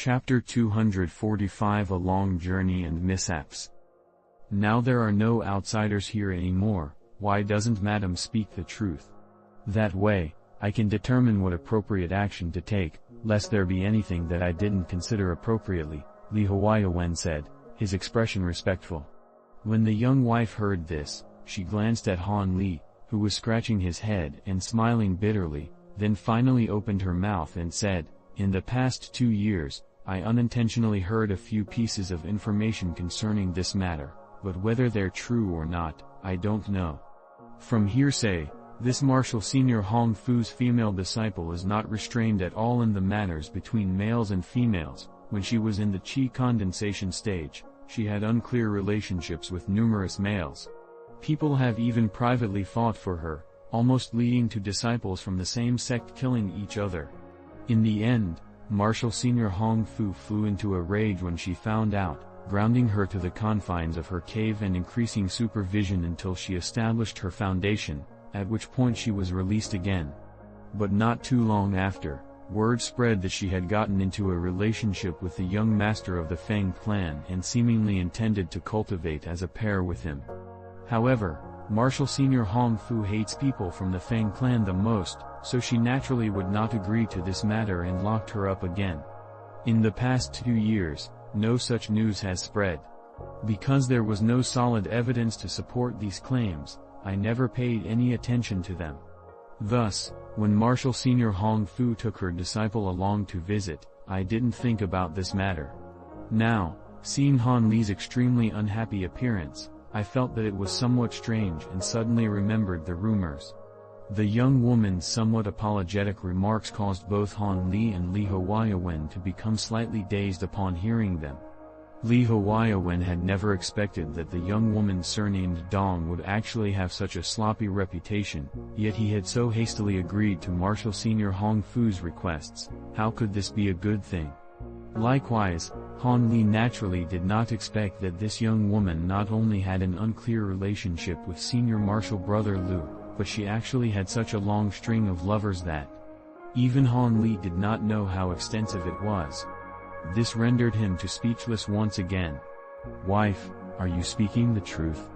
Chapter 245 A Long Journey and Mishaps. Now there are no outsiders here anymore. Why doesn't Madam speak the truth? That way, I can determine what appropriate action to take, lest there be anything that I didn't consider appropriately, Li Huaiwen said, his expression respectful. When the young wife heard this, she glanced at Han Li, who was scratching his head and smiling bitterly, then finally opened her mouth and said, "In the past 2 years, I unintentionally heard a few pieces of information concerning this matter, but whether they're true or not, I don't know. From hearsay, this Marshal Senior Hong Fu's female disciple is not restrained at all in the manners between males and females. When she was in the qi condensation stage, she had unclear relationships with numerous males. People have even privately fought for her, almost leading to disciples from the same sect killing each other. In the end, Marshal Senior Hong Fu flew into a rage when she found out, grounding her to the confines of her cave and increasing supervision until she established her foundation, at which point she was released again. But not too long after, word spread that she had gotten into a relationship with the young master of the Feng clan and seemingly intended to cultivate as a pair with him. However, Marshal Senior Hong Fu hates people from the Feng clan the most, so she naturally would not agree to this matter and locked her up again. In the past 2 years, no such news has spread. Because there was no solid evidence to support these claims, I never paid any attention to them. Thus, when Marshal Senior Hong Fu took her disciple along to visit, I didn't think about this matter. Now, seeing Han Li's extremely unhappy appearance, I felt that it was somewhat strange and suddenly remembered the rumors. The young woman's somewhat apologetic remarks caused both Han Li and Li Huaiwen to become slightly dazed upon hearing them. Li Huaiwen had never expected that the young woman surnamed Dong would actually have such a sloppy reputation, yet he had so hastily agreed to Marshal Senior Hong Fu's requests. How could this be a good thing? Likewise, Han Li naturally did not expect that this young woman not only had an unclear relationship with Senior Marshal Brother Lu, but she actually had such a long string of lovers that even Han Li did not know how extensive it was. This rendered him speechless once again. "Wife, are you speaking the truth?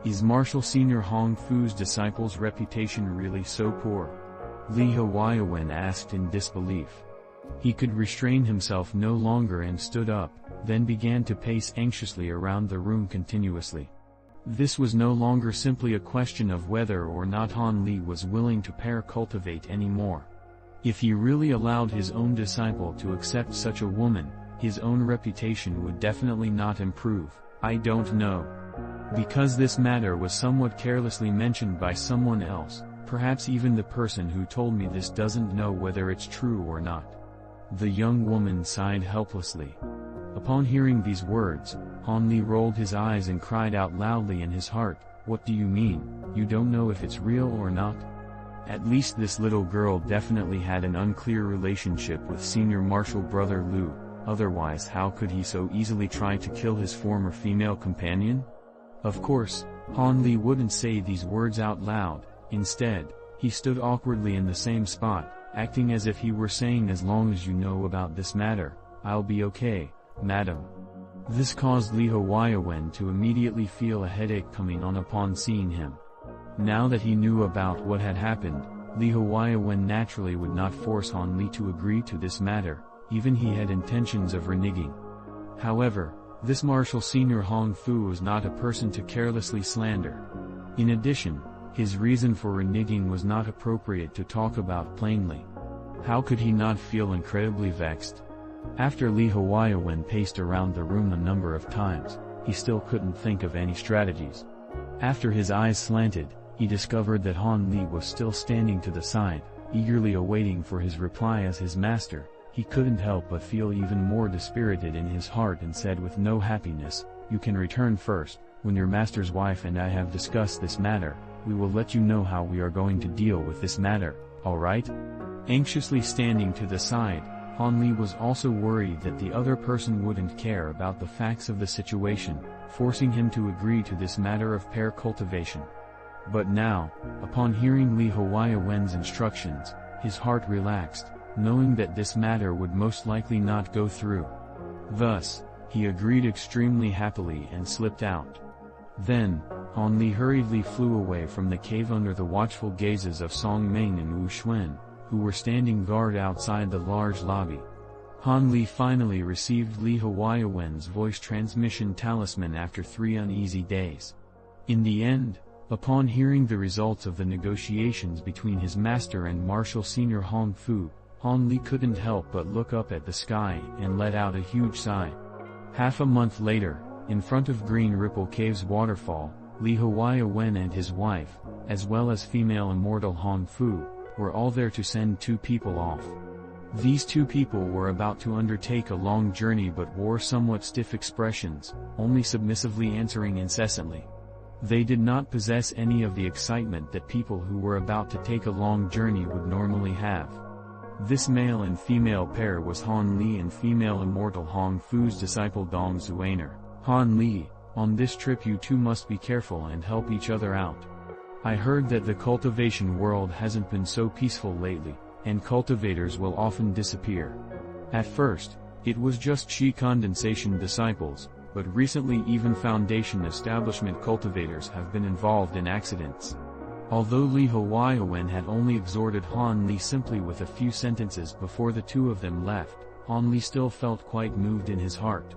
Is Marshal Senior Hong Fu's disciple's reputation really so poor?" Li Huaiwen asked in disbelief. He could restrain himself no longer and stood up, then began to pace anxiously around the room continuously. This was no longer simply a question of whether or not Han Li was willing to pair cultivate anymore. If he really allowed his own disciple to accept such a woman, his own reputation would definitely not improve. I don't know. Because this matter was somewhat carelessly mentioned by someone else, perhaps even the person who told me this doesn't know whether it's true or not. The young woman sighed helplessly. Upon hearing these words, Han Li rolled his eyes and cried out loudly in his heart, "What do you mean? You don't know if it's real or not?" At least this little girl definitely had an unclear relationship with Senior Marshal Brother Lu, otherwise how could he so easily try to kill his former female companion? Of course, Han Li wouldn't say these words out loud. Instead, he stood awkwardly in the same spot, acting as if he were saying, "As long as you know about this matter, I'll be okay, madam." This caused Li Huaiwen to immediately feel a headache coming on upon seeing him. Now that he knew about what had happened, Li Huaiwen naturally would not force Han Li to agree to this matter, even he had intentions of reneging. However, this Marshal Senior Hong Fu was not a person to carelessly slander. In addition, his reason for reneging was not appropriate to talk about plainly. How could he not feel incredibly vexed? After Li Huaiwen paced around the room a number of times, he still couldn't think of any strategies. After his eyes slanted, he discovered that Han Li was still standing to the side, eagerly awaiting for his reply as his master. He couldn't help but feel even more dispirited in his heart and said with no happiness, "You can return first. When your master's wife and I have discussed this matter, we will let you know how we are going to deal with this matter, alright?" Anxiously standing to the side, Han Li was also worried that the other person wouldn't care about the facts of the situation, forcing him to agree to this matter of pair cultivation. But now, upon hearing Li Huaiwen's instructions, his heart relaxed, knowing that this matter would most likely not go through. Thus, he agreed extremely happily and slipped out. Then, Han Li hurriedly flew away from the cave under the watchful gazes of Song Ming and Wu Xuan, who were standing guard outside the large lobby. Han Li finally received Li Huayawen's voice transmission talisman after 3 uneasy days. In the end, upon hearing the results of the negotiations between his master and Marshal Senior Hong Fu, Han Li couldn't help but look up at the sky and let out a huge sigh. Half a month later, in front of Green Ripple Cave's waterfall, Li Huayawen and his wife, as well as female immortal Hong Fu, were all there to send 2 people off. These 2 people were about to undertake a long journey but wore somewhat stiff expressions, only submissively answering incessantly. They did not possess any of the excitement that people who were about to take a long journey would normally have. This male and female pair was Han Li and female immortal Hong Fu's disciple Dong Zuaner. Han Li, on this trip you 2 must be careful and help each other out. I heard that the cultivation world hasn't been so peaceful lately, and cultivators will often disappear. At first, it was just Qi condensation disciples, but recently even Foundation establishment cultivators have been involved in accidents. Although Li Huayawen had only exhorted Han Li simply with a few sentences before the 2 of them left, Han Li still felt quite moved in his heart.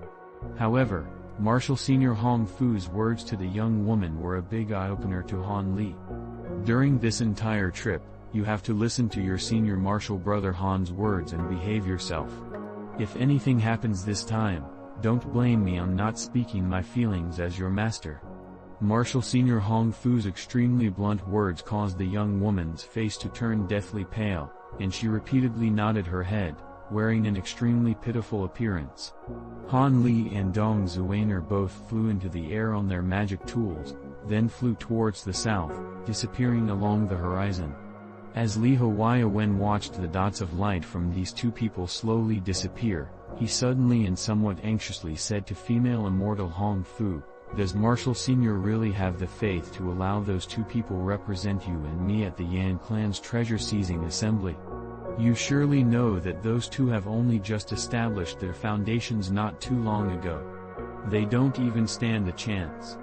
However, Marshal Senior Hong Fu's words to the young woman were a big eye-opener to Han Li. During this entire trip, you have to listen to your senior marshal brother Han's words and behave yourself. If anything happens this time, don't blame me on not speaking my feelings as your master. Marshal Senior Hong Fu's extremely blunt words caused the young woman's face to turn deathly pale, and she repeatedly nodded her head, wearing an extremely pitiful appearance. Han Li and Dong Zuaner both flew into the air on their magic tools, then flew towards the south, disappearing along the horizon. As Li Huayawen watched the dots of light from these 2 people slowly disappear, he suddenly and somewhat anxiously said to female immortal Hong Fu, "Does Marshal Senior really have the faith to allow those 2 people represent you and me at the Yan clan's treasure-seizing assembly? You surely know that those 2 have only just established their foundations not too long ago. They don't even stand a chance.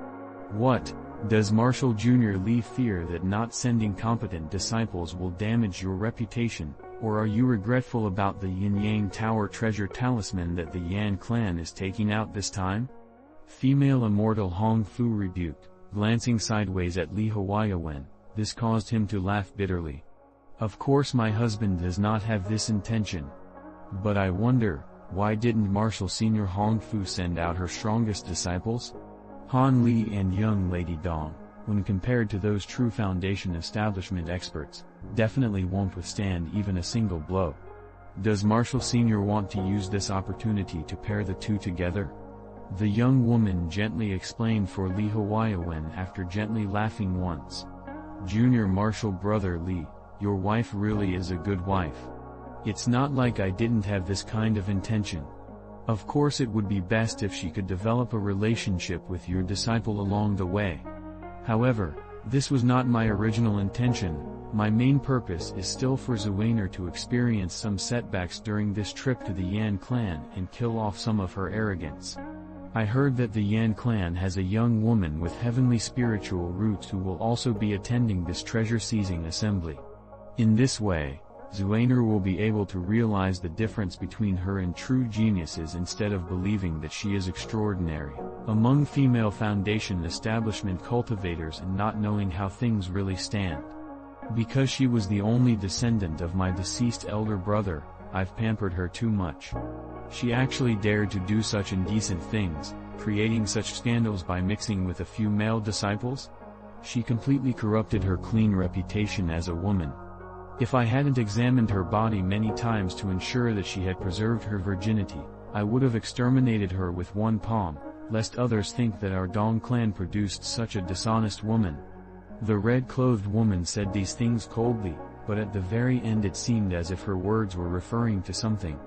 What, does Marshal Jr. Li fear that not sending competent disciples will damage your reputation, or are you regretful about the Yin-Yang Tower treasure talisman that the Yan clan is taking out this time?" Female immortal Hong Fu rebuked, glancing sideways at Li Huayawen. This caused him to laugh bitterly. "Of course my husband does not have this intention. But I wonder, why didn't Marshal Senior Hong Fu send out her strongest disciples?" Han Li and young Lady Dong, when compared to those true Foundation establishment experts, definitely won't withstand even a single blow. Does Marshal Senior want to use this opportunity to pair the 2 together? The young woman gently explained for Li Huayawen after gently laughing once. "Junior Marshal Brother Li, your wife really is a good wife. It's not like I didn't have this kind of intention. Of course it would be best if she could develop a relationship with your disciple along the way. However, this was not my original intention. My main purpose is still for Zuaner to experience some setbacks during this trip to the Yan clan and kill off some of her arrogance. I heard that the Yan clan has a young woman with heavenly spiritual roots who will also be attending this treasure-seizing assembly. In this way, Zuaner will be able to realize the difference between her and true geniuses instead of believing that she is extraordinary among female Foundation establishment cultivators and not knowing how things really stand. Because she was the only descendant of my deceased elder brother, I've pampered her too much. She actually dared to do such indecent things, creating such scandals by mixing with a few male disciples. She completely corrupted her clean reputation as a woman. If I hadn't examined her body many times to ensure that she had preserved her virginity, I would have exterminated her with one palm, lest others think that our Dong clan produced such a dishonest woman." The red-clothed woman said these things coldly, but at the very end it seemed as if her words were referring to something.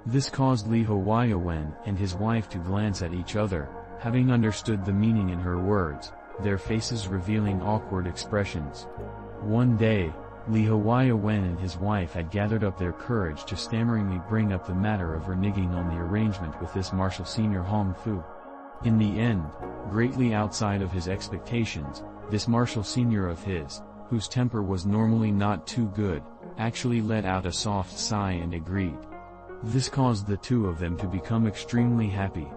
This caused Li Huayawen and his wife to glance at each other, having understood the meaning in her words, their faces revealing awkward expressions. One day, Li Huaiwen and his wife had gathered up their courage to stammeringly bring up the matter of reneging on the arrangement with this martial senior Hong Fu. In the end, greatly outside of his expectations, this martial senior of his, whose temper was normally not too good, actually let out a soft sigh and agreed. This caused the two of them to become extremely happy.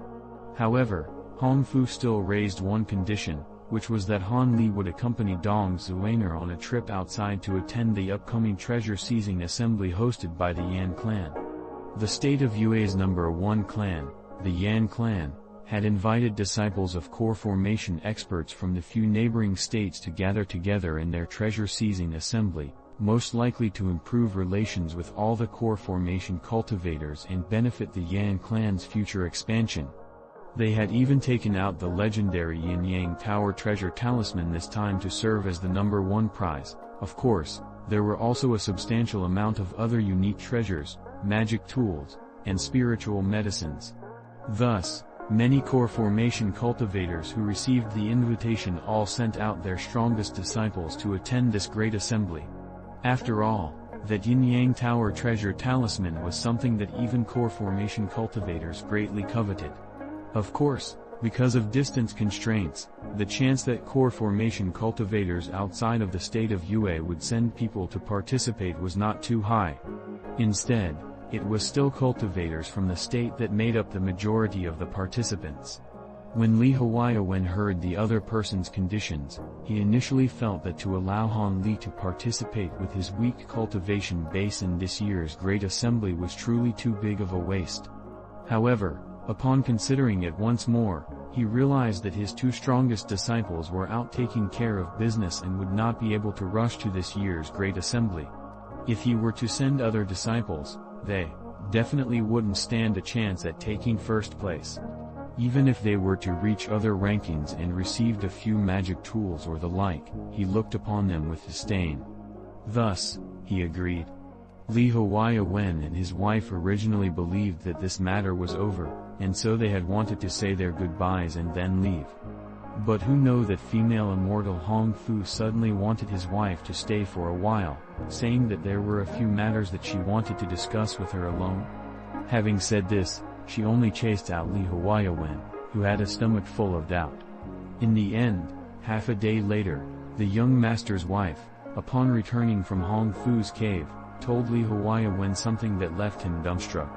However, Hong Fu still raised one condition, which was that Han Li would accompany Dong Zuaner on a trip outside to attend the upcoming treasure-seizing assembly hosted by the Yan clan. The state of Yue's #1 clan, the Yan clan, had invited disciples of core formation experts from the few neighboring states to gather together in their treasure-seizing assembly, most likely to improve relations with all the core formation cultivators and benefit the Yan clan's future expansion. They had even taken out the legendary Yin Yang Tower treasure talisman this time to serve as the #1 prize. Of course, there were also a substantial amount of other unique treasures, magic tools, and spiritual medicines. Thus, many core formation cultivators who received the invitation all sent out their strongest disciples to attend this great assembly. After all, that Yin Yang Tower treasure talisman was something that even core formation cultivators greatly coveted. Of course, because of distance constraints, the chance that core formation cultivators outside of the state of Yue would send people to participate was not too high. Instead, it was still cultivators from the state that made up the majority of the participants. When Li Huaiwen heard the other person's conditions, he initially felt that to allow Han Li to participate with his weak cultivation base in this year's Great Assembly was truly too big of a waste. However, upon considering it once more, he realized that his two strongest disciples were out taking care of business and would not be able to rush to this year's Great Assembly. If he were to send other disciples, they definitely wouldn't stand a chance at taking first place. Even if they were to reach other rankings and received a few magic tools or the like, he looked upon them with disdain. Thus, he agreed. Li Huaiwen and his wife originally believed that this matter was over, and so they had wanted to say their goodbyes and then leave. But who knew that female immortal Hong Fu suddenly wanted his wife to stay for a while, saying that there were a few matters that she wanted to discuss with her alone? Having said this, she only chased out Li Huaiwen, who had a stomach full of doubt. In the end, half a day later, the young master's wife, upon returning from Hong Fu's cave, told Li Huaiwen something that left him dumbstruck.